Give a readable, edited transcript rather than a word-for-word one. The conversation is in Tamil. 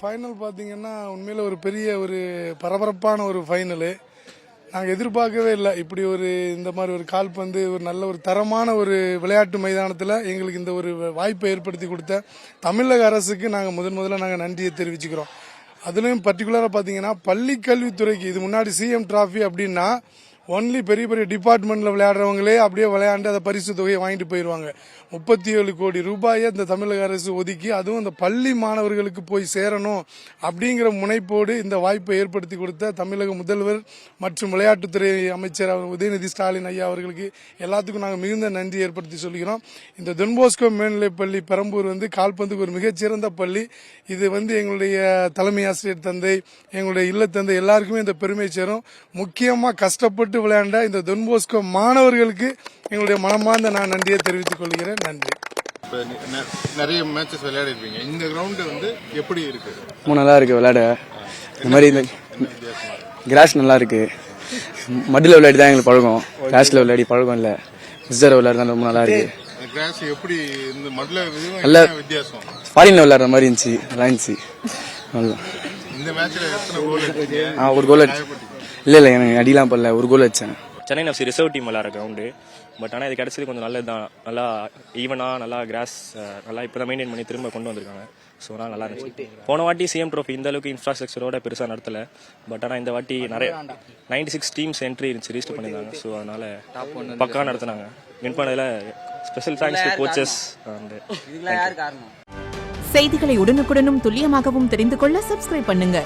ஃபைனல் பார்த்தீங்கன்னா உண்மையில் ஒரு பெரிய ஒரு பரபரப்பான ஒரு ஃபைனலு. நாங்கள் எதிர்பார்க்கவே இல்லை இப்படி இந்த மாதிரி ஒரு கால்பந்து ஒரு நல்ல ஒரு தரமான ஒரு விளையாட்டு மைதானத்தில் எங்களுக்கு இந்த ஒரு வாய்ப்பை ஏற்படுத்தி கொடுத்த தமிழக அரசுக்கு நாங்கள் முதல்ல நாங்கள் நன்றியை தெரிவிச்சுக்கிறோம். அதுலேயும் பர்டிகுலராக பார்த்தீங்கன்னா பள்ளி கல்வித்துறைக்கு இது முன்னாடி சிஎம் டிராஃபி அப்படின்னா ஒன்லி பெரிய பெரிய டிபார்ட்மெண்ட்ல விளையாடுறவங்களே அப்படியே விளையாண்டு அதை பரிசு தொகையை வாங்கிட்டு போயிடுவாங்க. 37 கோடி ரூபாயை இந்த தமிழக அரசு ஒதுக்கி அதுவும் இந்த பள்ளி மாணவர்களுக்கு போய் சேரணும் அப்படிங்கிற முனைப்போடு இந்த வாய்ப்பை ஏற்படுத்தி கொடுத்த தமிழக முதல்வர் மற்றும் விளையாட்டுத்துறை அமைச்சர் உதயநிதி ஸ்டாலின் ஐயா அவர்களுக்கு எல்லாத்துக்கும் நாங்கள் மிகுந்த நன்றி ஏற்படுத்தி சொல்கிறோம். இந்த டொன்போஸ்கோ மேல்நிலைப்பள்ளி பெரம்பூர் கால்பந்துக்கு ஒரு மிகச்சிறந்த பள்ளி. இது எங்களுடைய தலைமை ஆசிரியர் தந்தை, எங்களுடைய இல்ல தந்தை எல்லாருக்குமே இந்த பெருமை சேரும். முக்கியமாக கஷ்டப்பட்டு விளையாண்ட இந்த டொன்போஸ்கோ மாணவர்களுக்கு எங்களுடைய மனமார்ந்த நான் நன்றியை தெரிவித்துக் கொள்கிறேன். நன்றி. நிறைய மேட்சஸ் விளையாடி இருப்பீங்க. இந்த கிரவுண்ட் எப்படி இருக்கு? நல்லா இருக்கு விளையாட. இந்த மாதிரி இந்த கிராஸ் நல்லா இருக்கு. மடியில் விளையாடி தான் எங்களுக்கு பழகம். கிராஸ்ல விளையாடி பழகம் இல்லை. ரிசர்வ் விளையாடுறது ரொம்ப நல்லா இருக்கு. கிராஸ் எப்படி இந்த மடில நல்ல வித்தியாசம்? ஃபாரின்ல விளையாடுற மாதிரி இருந்துச்சு. நல்லா இருந்துச்சு. இந்த மேட்ச்ல எத்தனை கோல் அடிச்சீங்க? ஒரு கோல் இல்லை எனக்கு அடிலாம் பண்ணல. ஒரு கோல் வச்சேன். சென்னை எஃப்சி ரிசர்வ் டீம் விளையாடுற கிரவுண்டு. பட் ஆனால் இது கிடச்சது கொஞ்சம் நல்லது தான். நல்லா ஈவனாக நல்லா கிராஸ் நல்லா இப்போ தான் மெயின்டைன் பண்ணி திரும்ப கொண்டு வந்திருக்காங்க. ஸோ அதனால் நல்லா இருந்துச்சு. போன வாட்டி சிஎம் ட்ரோஃபி இந்த அளவுக்கு இன்ஃப்ராஸ்ட்ரக்சரோட பெருசாக நடத்தலை. பட் ஆனால் இந்த வாட்டி நிறைய 96 டீம்ஸ் என்ட்ரி இருந்துச்சு, ரிஜிஸ்டர் பண்ணியிருந்தாங்க. ஸோ அதனால் பக்கா நடத்தினாங்க. வின் பண்ணதில் ஸ்பெஷல் தேங்க்ஸ் டு கோச்சஸ். செய்திகளை உடனுக்குடனும் துல்லியமாகவும் தெரிந்து கொள்ள சப்ஸ்கிரைப் பண்ணுங்க.